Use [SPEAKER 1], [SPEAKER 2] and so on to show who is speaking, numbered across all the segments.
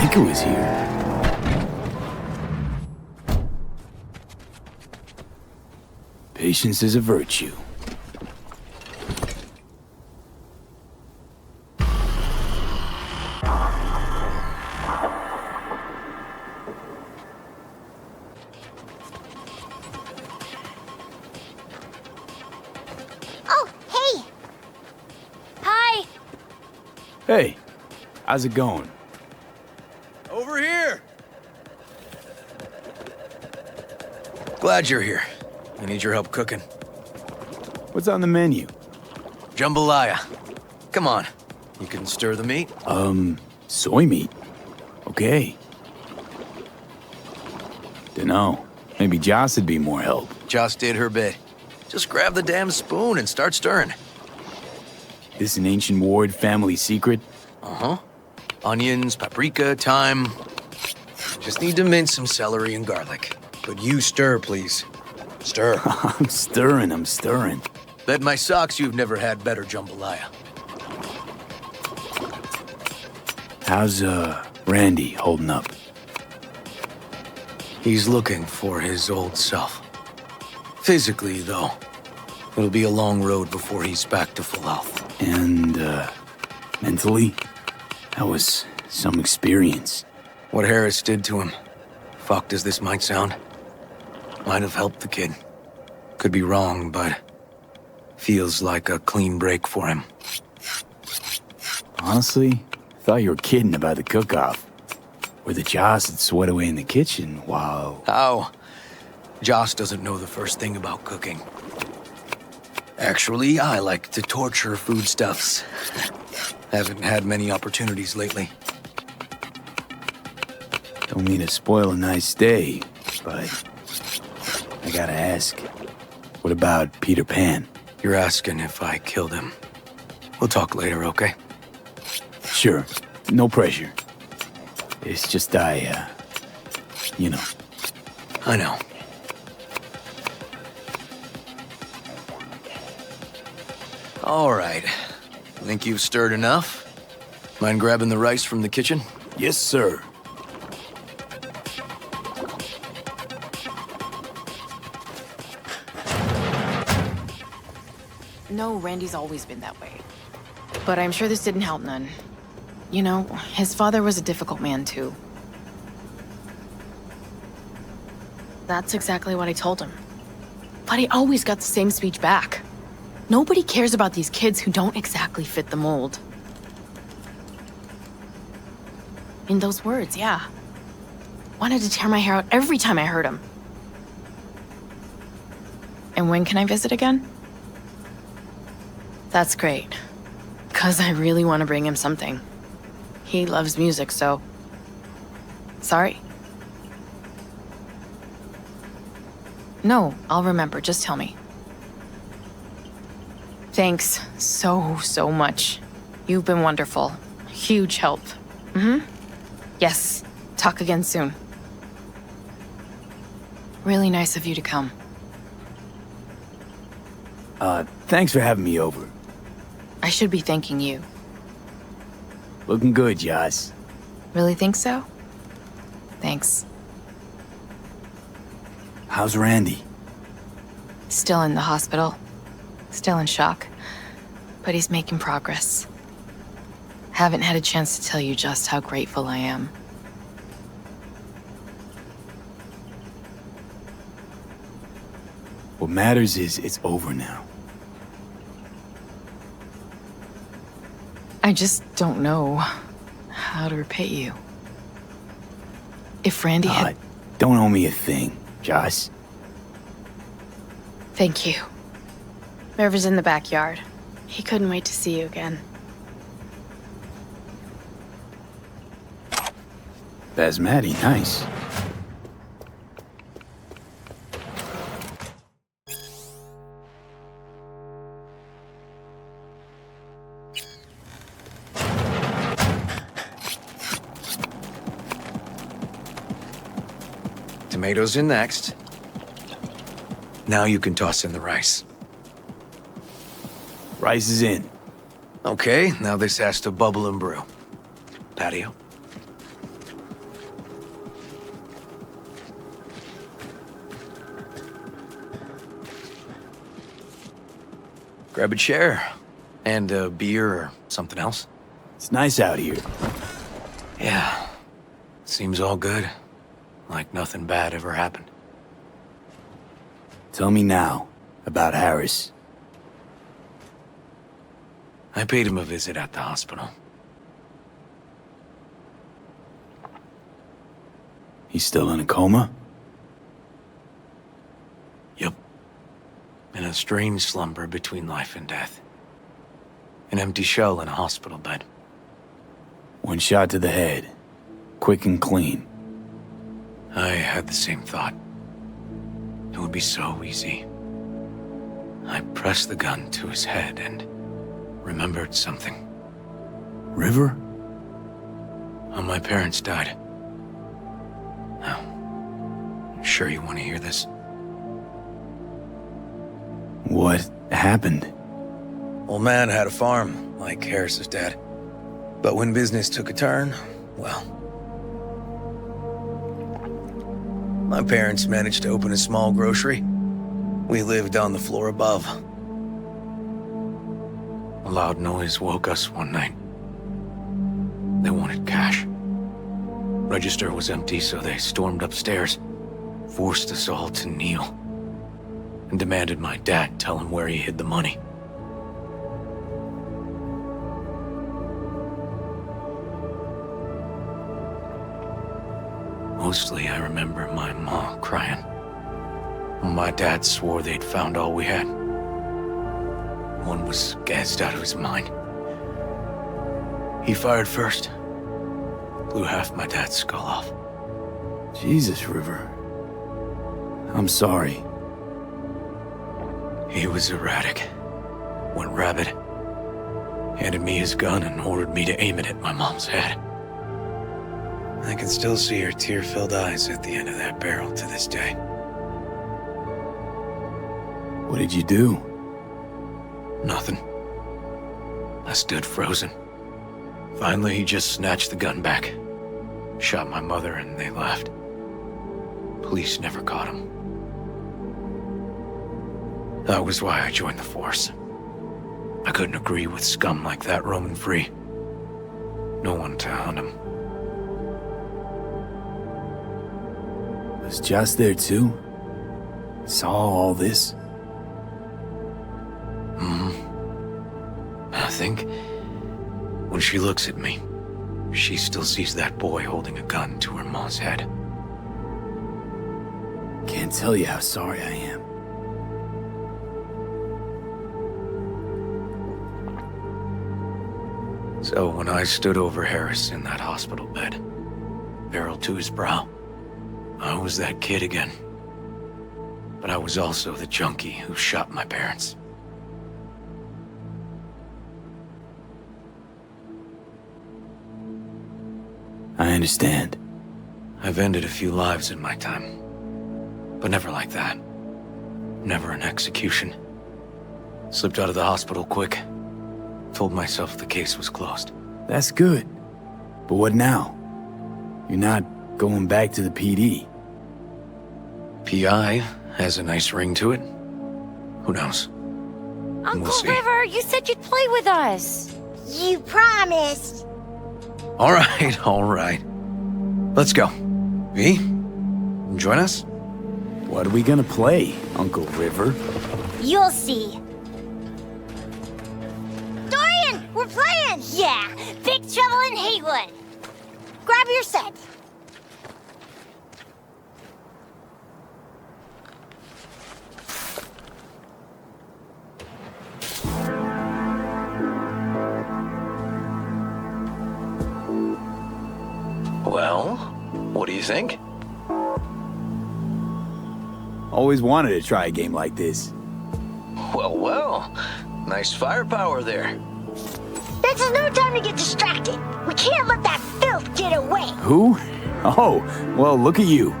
[SPEAKER 1] think it was here. Patience is a virtue.
[SPEAKER 2] Oh, hey! Hi!
[SPEAKER 1] Hey, how's it going?
[SPEAKER 3] Over here! Glad you're here. I need your help cooking.
[SPEAKER 1] What's on the menu?
[SPEAKER 3] Jambalaya. Come on. You can stir the meat?
[SPEAKER 1] Soy meat. Okay. Dunno. Maybe Joss would be more help.
[SPEAKER 3] Joss did her bit. Just grab the damn spoon and start stirring.
[SPEAKER 1] This an ancient Ward family secret?
[SPEAKER 3] Uh-huh. Onions, paprika, thyme. Just need to mince some celery and garlic. But you stir, please. Stir.
[SPEAKER 1] I'm stirring.
[SPEAKER 3] Bet my socks you've never had better jambalaya.
[SPEAKER 1] How's, Randy holding up?
[SPEAKER 3] He's looking for his old self. Physically, though. It'll be a long road before he's back to full health.
[SPEAKER 1] And, mentally? That was some experience.
[SPEAKER 3] What Harris did to him, fucked as this might sound, might have helped the kid. Could be wrong, but feels like a clean break for him.
[SPEAKER 1] Honestly, thought you were kidding about the cook-off. Where the Joss would sweat away in the kitchen while...
[SPEAKER 3] How? Joss doesn't know the first thing about cooking. Actually, I like to torture foodstuffs. Haven't had many opportunities lately.
[SPEAKER 1] Don't mean to spoil a nice day, but I gotta ask, what about Peter Pan?
[SPEAKER 3] You're asking if I killed him. We'll talk later, okay?
[SPEAKER 1] Sure, no pressure. It's just you know.
[SPEAKER 3] I know. All right. Think you've stirred enough? Mind grabbing the rice from the kitchen?
[SPEAKER 1] Yes, sir.
[SPEAKER 4] No, Randy's always been that way. But I'm sure this didn't help none. You know, his father was a difficult man, too. That's exactly what I told him. But he always got the same speech back. Nobody cares about these kids who don't exactly fit the mold. In those words, yeah. Wanted to tear my hair out every time I heard him. And when can I visit again? That's great. 'Cause I really want to bring him something. He loves music, so... Sorry? No, I'll remember. Just tell me. Thanks so much. You've been wonderful. Huge help. Yes. Talk again soon. Really nice of you to come.
[SPEAKER 1] Thanks for having me over.
[SPEAKER 4] I should be thanking you.
[SPEAKER 1] Looking good, Joss.
[SPEAKER 4] Really think so? Thanks.
[SPEAKER 1] How's Randy?
[SPEAKER 4] Still in the hospital. Still in shock. But he's making progress. Haven't had a chance to tell you just how grateful I am.
[SPEAKER 1] What matters is it's over now.
[SPEAKER 4] I just don't know how to repay you. If Randy had...
[SPEAKER 1] Don't owe me a thing, Joss.
[SPEAKER 4] Thank you. Merva's in the backyard. He couldn't wait to see you again.
[SPEAKER 1] Basmati, nice.
[SPEAKER 3] Tomatoes in next. Now you can toss in the rice.
[SPEAKER 1] Rice is in.
[SPEAKER 3] Okay, now this has to bubble and brew. Patio. Grab a chair. And a beer or something else.
[SPEAKER 1] It's nice out here.
[SPEAKER 3] Yeah. Seems all good. Like nothing bad ever happened.
[SPEAKER 1] Tell me now about Harris.
[SPEAKER 3] I paid him a visit at the hospital.
[SPEAKER 1] He's still in a coma?
[SPEAKER 3] Yep. In a strange slumber between life and death. An empty shell in a hospital bed.
[SPEAKER 1] One shot to the head. Quick and clean.
[SPEAKER 3] I had the same thought. It would be so easy. I pressed the gun to his head and remembered something.
[SPEAKER 1] River?
[SPEAKER 3] How my parents died. Now, I'm sure you want to hear this.
[SPEAKER 1] What happened?
[SPEAKER 3] Old man had a farm, like Harris's dad. But when business took a turn, well... My parents managed to open a small grocery. We lived on the floor above. A loud noise woke us one night. They wanted cash. Register was empty, so they stormed upstairs, forced us all to kneel, and demanded my dad tell him where he hid the money. Mostly, I remember my mom crying. My dad swore they'd found all we had. One was gassed out of his mind. He fired first. Blew half my dad's skull off.
[SPEAKER 1] Jesus, River. I'm sorry.
[SPEAKER 3] He was erratic. Went rabid. Handed me his gun and ordered me to aim it at my mom's head. I can still see her tear-filled eyes at the end of that barrel to this day.
[SPEAKER 1] What did you do?
[SPEAKER 3] Nothing. I stood frozen. Finally, he just snatched the gun back. Shot my mother and they left. Police never caught him. That was why I joined the force. I couldn't agree with scum like that roaming free. No one to hunt him.
[SPEAKER 1] Was Joss there too? Saw all this?
[SPEAKER 3] I think when she looks at me, she still sees that boy holding a gun to her mom's head.
[SPEAKER 1] Can't tell you how sorry I am.
[SPEAKER 3] So when I stood over Harris in that hospital bed, barrel to his brow, I was that kid again. But I was also the junkie who shot my parents.
[SPEAKER 1] I understand.
[SPEAKER 3] I've ended a few lives in my time. But never like that. Never an execution. Slipped out of the hospital quick. Told myself the case was closed.
[SPEAKER 1] That's good. But what now? You're not going back to the PD.
[SPEAKER 3] PI has a nice ring to it. Who knows?
[SPEAKER 2] Uncle
[SPEAKER 3] see.
[SPEAKER 2] River, you said you'd play with us. You promised.
[SPEAKER 3] All right. Let's go. V, join us?
[SPEAKER 1] What are we gonna play, Uncle River?
[SPEAKER 2] You'll see. Dorian, we're playing! Yeah, Big Trouble in Haywood. Grab your set.
[SPEAKER 3] Well, what do you think?
[SPEAKER 1] Always wanted to try a game like this.
[SPEAKER 3] Well. Nice firepower there.
[SPEAKER 2] This is no time to get distracted. We can't let that filth get away.
[SPEAKER 1] Who? Oh, well, look at you.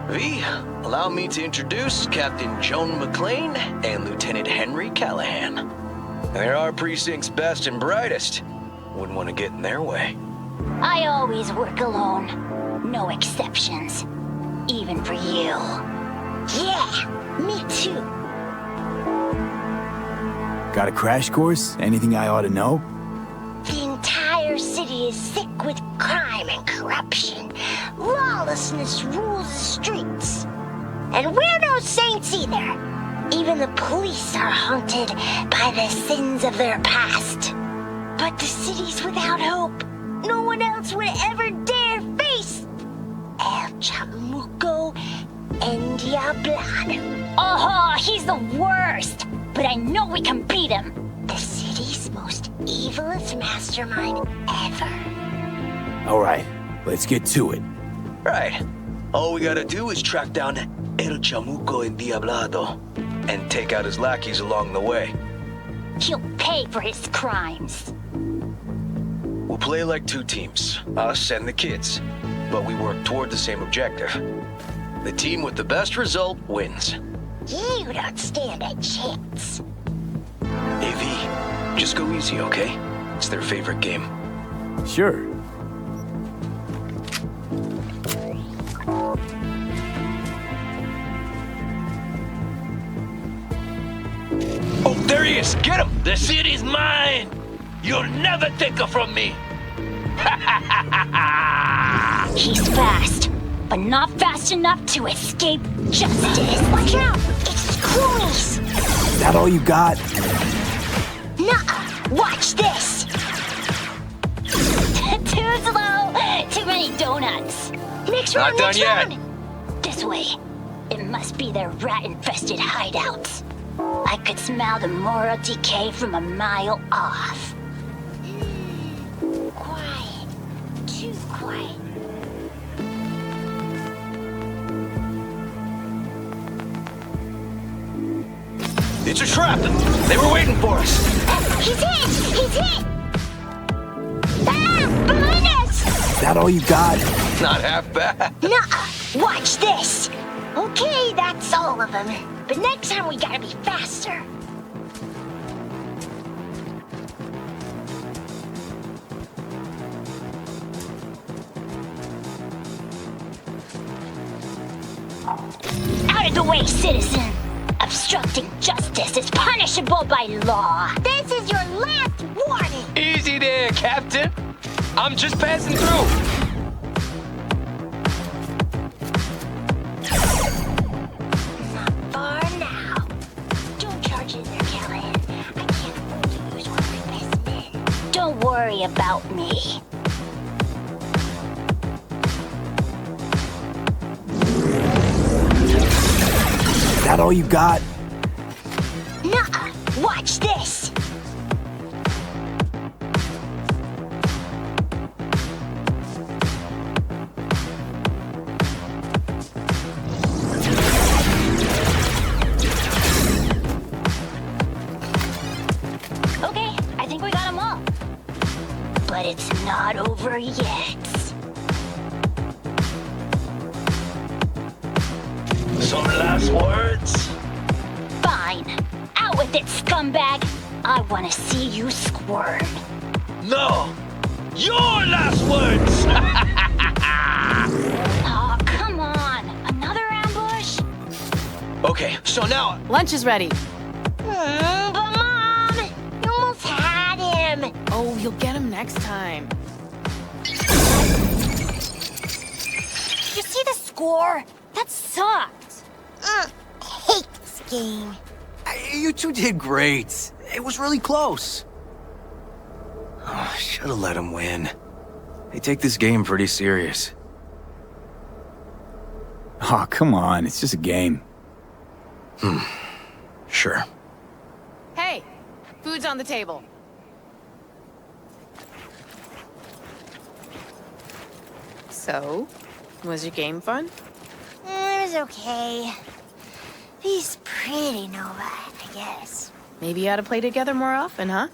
[SPEAKER 3] V, allow me to introduce Captain Joan McClane and Lieutenant Henry Callahan. They're our precinct's best and brightest. Wouldn't want to get in their way.
[SPEAKER 2] I always work alone. No exceptions. Even for you. Yeah, me too.
[SPEAKER 1] Got a crash course? Anything I ought to know?
[SPEAKER 2] The entire city is sick with crime and corruption. Lawlessness rules the streets. And we're no saints either. Even the police are haunted by the sins of their past. But the city's without hope. No one else would ever dare face El Chamuco Endiablado. Oh, he's the worst. But I know we can beat him. The city's most evilest mastermind ever.
[SPEAKER 1] All right, let's get to it.
[SPEAKER 5] Right. All we gotta do is track down El Chamuco Endiablado and take out his lackeys along the way.
[SPEAKER 2] He'll pay for his crimes.
[SPEAKER 5] We'll play like two teams, us and the kids, but we work toward the same objective. The team with the best result wins.
[SPEAKER 2] You don't stand a chance.
[SPEAKER 5] AV, just go easy, okay? It's their favorite game.
[SPEAKER 1] Sure.
[SPEAKER 5] Oh, there he is! Get him! The city's mine! You'll never take her from me!
[SPEAKER 2] He's fast, but not fast enough to escape justice. Watch out! It's Cronies!
[SPEAKER 1] Is that all you got?
[SPEAKER 2] Nuh-uh! Watch this! Too slow! Too many donuts! Next round,
[SPEAKER 5] Not done
[SPEAKER 2] next
[SPEAKER 5] yet.
[SPEAKER 2] round! This way. It must be their rat-infested hideouts. I could smell the moral decay from a mile off. Quiet. Too quiet.
[SPEAKER 5] It's a trap! They were waiting for us!
[SPEAKER 2] He's hit! He's hit! Ah! Behind us!
[SPEAKER 1] Is that all you got?
[SPEAKER 5] Not half bad.
[SPEAKER 2] Nuh-uh. Watch this! Okay, that's all of them. But next time we gotta be faster. Out of the way, citizen! Obstructing justice is punishable by law. This is your last warning!
[SPEAKER 5] Easy there, Captain. I'm just passing through.
[SPEAKER 2] Not far now. Don't charge in there, Callahan. I can't afford to lose one of my best men. Don't worry about me.
[SPEAKER 1] Is that all you got?
[SPEAKER 2] Nuh-uh. Watch this. Okay, I think we got them all. But it's not over yet.
[SPEAKER 5] Some last words?
[SPEAKER 2] Fine. Out with it, scumbag. I want to see you squirm.
[SPEAKER 5] No! Your last words!
[SPEAKER 2] Oh, come on. Another ambush?
[SPEAKER 5] Okay, so now...
[SPEAKER 4] Lunch is ready.
[SPEAKER 2] But Mom, you almost had him.
[SPEAKER 4] Oh, you'll get him next time.
[SPEAKER 2] You see the score? That sucked. Hate this game.
[SPEAKER 3] You two did great. It was really close. Oh, should have let him win. They take this game pretty serious.
[SPEAKER 1] Oh, come on. It's just a game.
[SPEAKER 3] Sure.
[SPEAKER 4] Hey, food's on the table. So, was your game fun?
[SPEAKER 2] It was okay. He's pretty Nova, I guess.
[SPEAKER 4] Maybe you ought to play together more often, huh?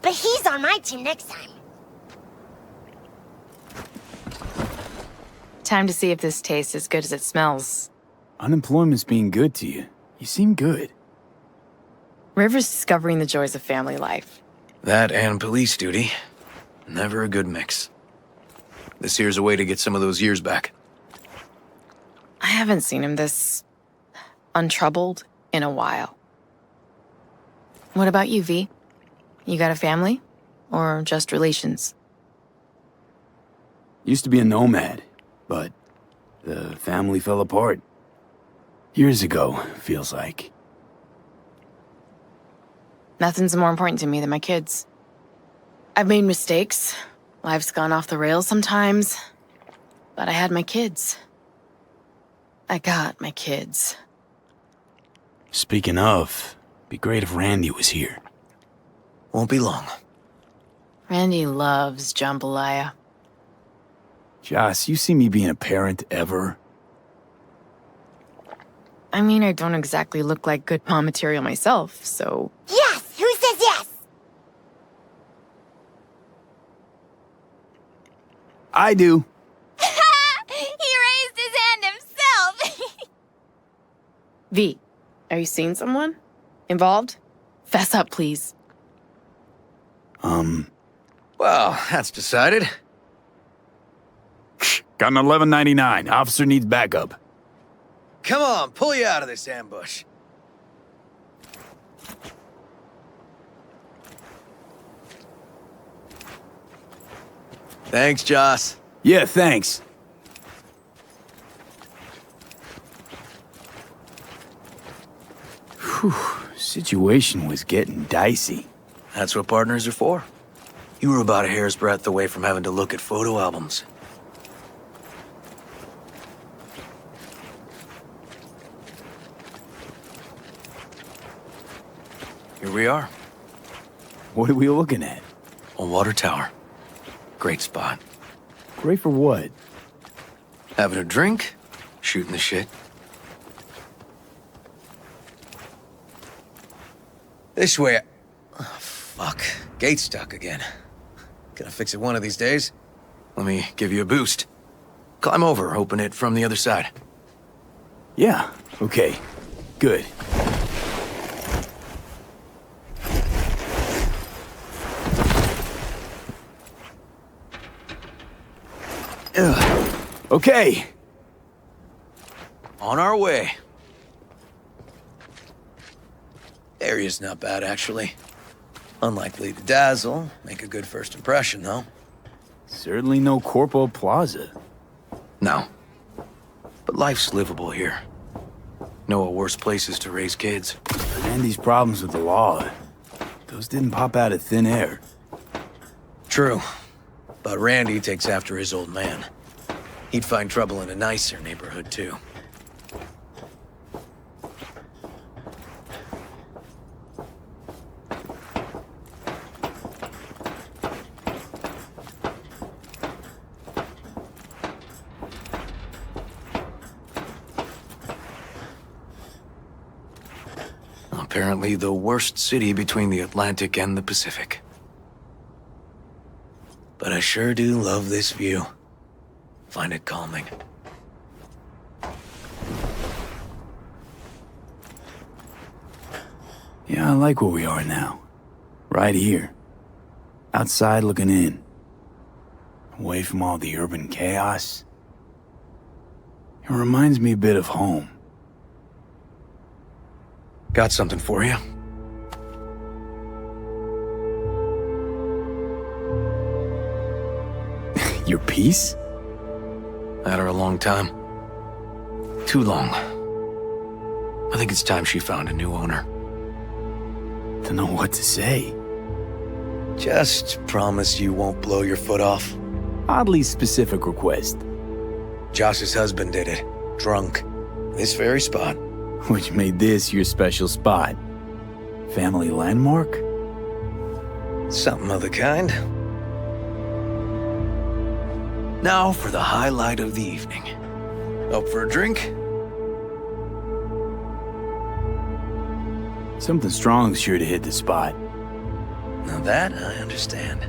[SPEAKER 2] But he's on my team next time.
[SPEAKER 4] Time to see if this tastes as good as it smells.
[SPEAKER 1] Unemployment's being good to you. You seem good.
[SPEAKER 4] River's discovering the joys of family life.
[SPEAKER 3] That and police duty. Never a good mix. This here's a way to get some of those years back.
[SPEAKER 4] I haven't seen him this untroubled in a while. What about you, V? You got a family? Or just relations?
[SPEAKER 1] Used to be a nomad, but the family fell apart. Years ago, feels like.
[SPEAKER 4] Nothing's more important to me than my kids. I've made mistakes. Life's gone off the rails sometimes. But I had my kids. I got my kids.
[SPEAKER 1] Speaking of, be great if Randy was here.
[SPEAKER 3] Won't be long.
[SPEAKER 4] Randy loves jambalaya.
[SPEAKER 1] Joss, you see me being a parent ever?
[SPEAKER 4] I mean, I don't exactly look like good mom material myself, so...
[SPEAKER 2] Yes! Who says yes?
[SPEAKER 1] I do.
[SPEAKER 2] He raised his hand himself!
[SPEAKER 4] V, are you seeing someone? Involved? Fess up, please.
[SPEAKER 3] Well, that's decided.
[SPEAKER 1] Got an $11.99. Officer needs backup.
[SPEAKER 3] Come on, pull you out of this ambush. Thanks, Joss.
[SPEAKER 1] Yeah, thanks. Whew, situation was getting dicey.
[SPEAKER 3] That's what partners are for. You were about a hair's breadth away from having to look at photo albums. Here we are.
[SPEAKER 1] What are we looking at?
[SPEAKER 3] A water tower. Great spot.
[SPEAKER 1] Great for what?
[SPEAKER 3] Having a drink, shooting the shit. This way. Oh, fuck. Gate's stuck again. Gonna fix it one of these days. Let me give you a boost. Climb over, open it from the other side.
[SPEAKER 1] Yeah, okay. Good. Ugh. Okay.
[SPEAKER 3] On our way. Area's not bad, actually. Unlikely to dazzle. Make a good first impression, though.
[SPEAKER 1] Certainly no Corpo Plaza.
[SPEAKER 3] No. But life's livable here. Know of worse places to raise kids.
[SPEAKER 1] Randy's problems with the law. Those didn't pop out of thin air.
[SPEAKER 3] True. But Randy takes after his old man. He'd find trouble in a nicer neighborhood, too. Apparently the worst city between the Atlantic and the Pacific. But I sure do love this view. Find it calming.
[SPEAKER 1] Yeah, I like where we are now. Right here. Outside looking in. Away from all the urban chaos. It reminds me a bit of home.
[SPEAKER 3] Got something for you.
[SPEAKER 1] Your piece?
[SPEAKER 3] Had her a long time. Too long. I think it's time she found a new owner.
[SPEAKER 1] Don't know what to say.
[SPEAKER 3] Just promise you won't blow your foot off.
[SPEAKER 1] Oddly specific request.
[SPEAKER 3] Josh's husband did it. Drunk. This very spot.
[SPEAKER 1] Which made this your special spot. Family landmark?
[SPEAKER 3] Something of the kind. Now for the highlight of the evening. Up for a drink?
[SPEAKER 1] Something strong's sure to hit the spot.
[SPEAKER 3] Now that I understand.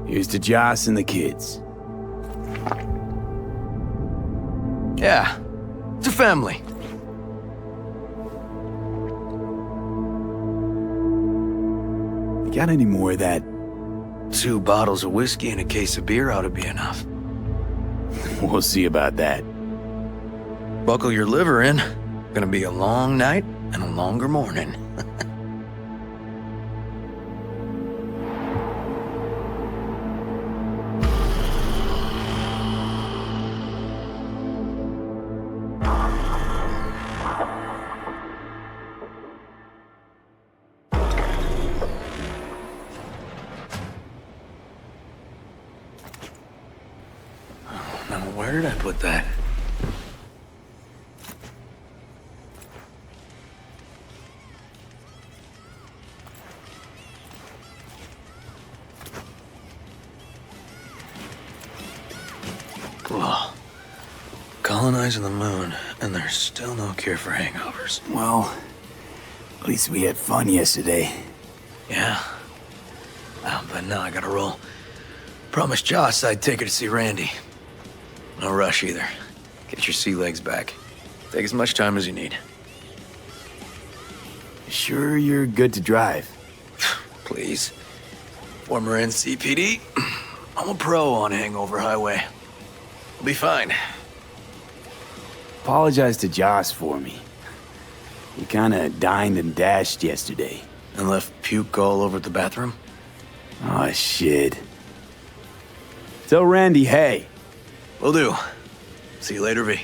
[SPEAKER 1] Here's to Joss and the kids.
[SPEAKER 3] Yeah, it's a family.
[SPEAKER 1] Got any more of that?
[SPEAKER 3] 2 bottles of whiskey and a case of beer ought to be enough.
[SPEAKER 1] We'll see about that.
[SPEAKER 3] Buckle your liver in. Gonna be a long night and a longer morning. Now, where did I put that? Whoa. Colonizing the moon, and there's still no cure for hangovers.
[SPEAKER 1] Well, at least we had fun yesterday.
[SPEAKER 3] Yeah. But now I gotta roll. Promised Joss I'd take her to see Randy. No rush either. Get your sea legs back. Take as much time as you need.
[SPEAKER 1] Sure you're good to drive?
[SPEAKER 3] Please. Former NCPD. I'm a pro on Hangover Highway. I'll be fine.
[SPEAKER 1] Apologize to Joss for me. We kinda dined and dashed yesterday.
[SPEAKER 3] And left puke all over the bathroom?
[SPEAKER 1] Oh, shit. Tell Randy, hey.
[SPEAKER 3] Will do. See you later, V.